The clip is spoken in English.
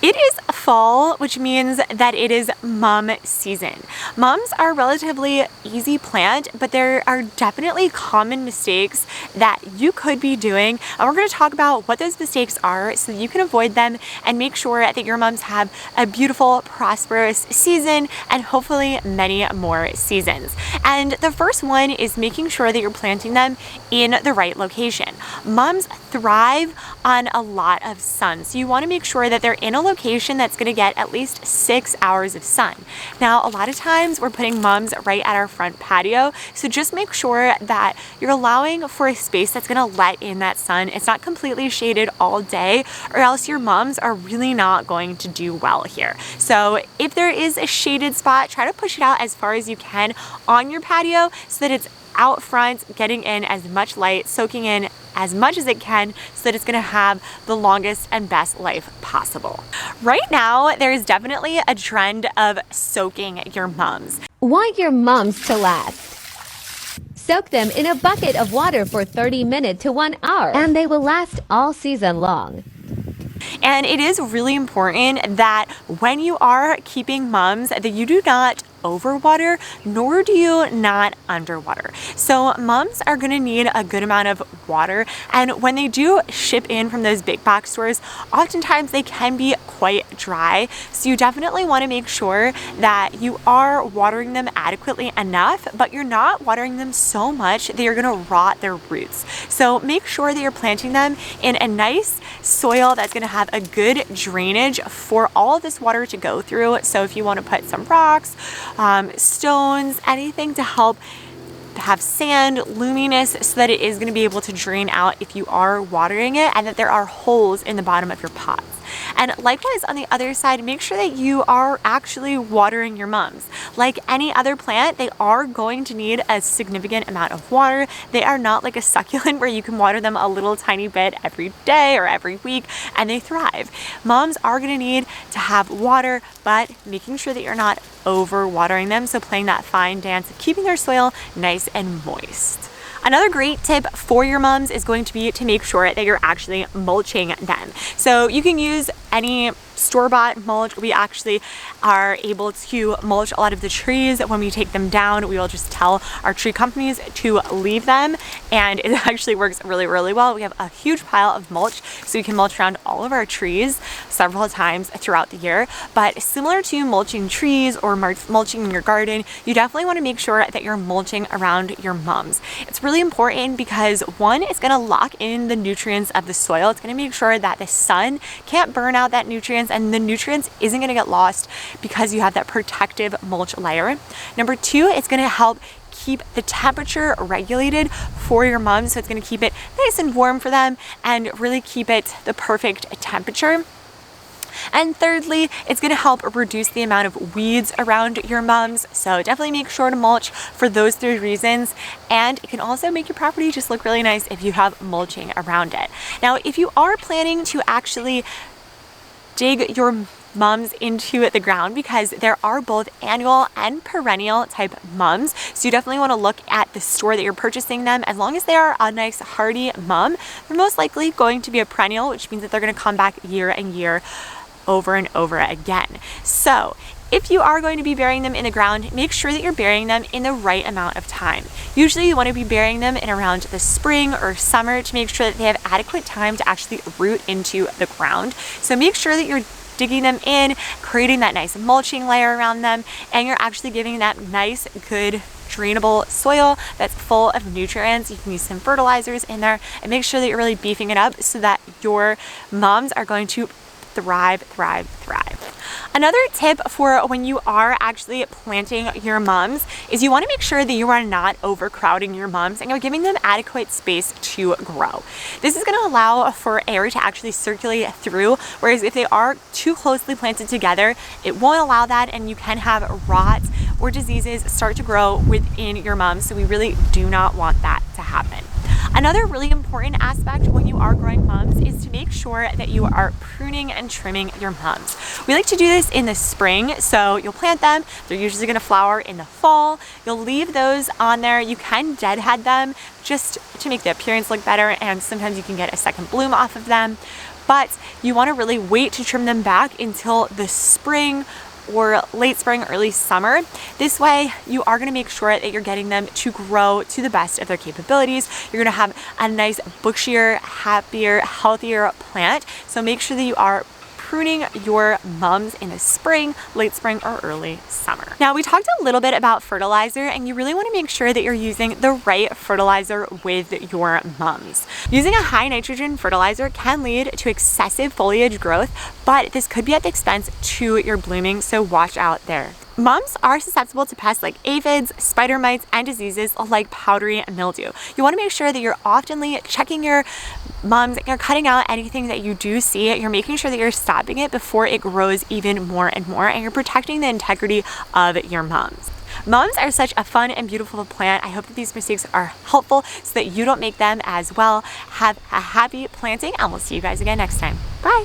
It is fall, which means that it is mum season. Mums are a relatively easy plant, but there are definitely common mistakes that you could be doing. And we're going to talk about what those mistakes are so that you can avoid them and make sure that your mums have a beautiful, prosperous season and hopefully many more seasons. And the first one is making sure that you're planting them in the right location. Mums thrive on a lot of sun, so you want to make sure that they're in a location that's going to get at least 6 hours of sun. Now, a lot of times we're putting mums right at our front patio, so just make sure that you're allowing for a space that's going to let in that sun. It's not completely shaded all day, or else your mums are really not going to do well here. So if there is a shaded spot, try to push it out as far as you can on your patio so that it's out front, getting in as much light, soaking in as much as it can so that it's going to have the longest and best life possible. Right now, there is definitely a trend of soaking your mums. Want your mums to last? Soak them in a bucket of water for 30 minutes to 1 hour, and they will last all season long. And it is really important that when you are keeping mums that you do not overwater, nor do you not underwater. So mums are going to need a good amount of water, and when they do ship in from those big box stores, oftentimes they can be quite dry. So you definitely want to make sure that you are watering them adequately enough, but you're not watering them so much that you're going to rot their roots. So make sure that you're planting them in a nice soil that's going to have a good drainage for all of this water to go through. So if you want to put some rocks, stones, anything to help have sand, luminous, so that it is going to be able to drain out if you are watering it, and that there are holes in the bottom of your pots. And likewise on the other side, make sure that you are actually watering your mums. Like any other plant, they are going to need a significant amount of water. They are not like a succulent where you can water them a little tiny bit every day or every week and they thrive. Mums are going to need to have water, but making sure that you're not over watering them. So playing that fine dance of keeping their soil nice and moist. Another great tip for your mums is going to be to make sure that you're actually mulching them. So you can use any store-bought mulch. We actually are able to mulch a lot of the trees. When we take them down, we will just tell our tree companies to leave them, and it actually works really, really well. We have a huge pile of mulch, so we can mulch around all of our trees several times throughout the year. But similar to mulching trees or mulching in your garden, you definitely want to make sure that you're mulching around your mums. It's really important because one, it's going to lock in the nutrients of the soil. It's going to make sure that the sun can't burn out that nutrients, and the nutrients isn't going to get lost because you have that protective mulch layer. Number two, it's going to help keep the temperature regulated for your mums, so it's going to keep it nice and warm for them and really keep it the perfect temperature. And thirdly, it's going to help reduce the amount of weeds around your mums. So definitely make sure to mulch for those three reasons. And it can also make your property just look really nice if you have mulching around it. Now, if you are planning to actually dig your mums into the ground, because there are both annual and perennial type mums, so you definitely want to look at the store that you're purchasing them. As long as they are a nice hardy mum, they're most likely going to be a perennial, which means that they're going to come back year and year over and over again. So if you are going to be burying them in the ground, make sure that you're burying them in the right amount of time. Usually you want to be burying them in around the spring or summer to make sure that they have adequate time to actually root into the ground. So make sure that you're digging them in, creating that nice mulching layer around them, and you're actually giving that nice, good, drainable soil that's full of nutrients. You can use some fertilizers in there and make sure that you're really beefing it up so that your mums are going to thrive. Another tip for when you are actually planting your mums is you want to make sure that you are not overcrowding your mums and you're giving them adequate space to grow. This is going to allow for air to actually circulate through, whereas if they are too closely planted together, it won't allow that, and you can have rot or diseases start to grow within your mums. So we really do not want that to happen. Another really important aspect when you are growing mums is to make sure that you are pruning and trimming your mums. We like to do this in the spring, so you'll plant them. They're usually going to flower in the fall. You'll leave those on there. You can deadhead them just to make the appearance look better, and sometimes you can get a second bloom off of them. but you want to really wait to trim them back until the spring or late spring, early summer. This way you are going to make sure that you're getting them to grow to the best of their capabilities. You're going to have a nice, bushier, happier, healthier plant. So make sure that you are pruning your mums in the spring, late spring, or early summer. Now, we talked a little bit about fertilizer, and you really want to make sure that you're using the right fertilizer with your mums. Using a high nitrogen fertilizer can lead to excessive foliage growth, but this could be at the expense to your blooming, so watch out there. Mums are susceptible to pests like aphids, spider mites, and diseases like powdery mildew. You want to make sure that you're oftenly checking your mums, you're cutting out anything that you do see, you're making sure that you're stopping it before it grows even more and more, and you're protecting the integrity of your mums. Mums are such a fun and beautiful plant. I hope that these mistakes are helpful so that you don't make them as well. Have a happy planting, and we'll see you guys again next time. Bye!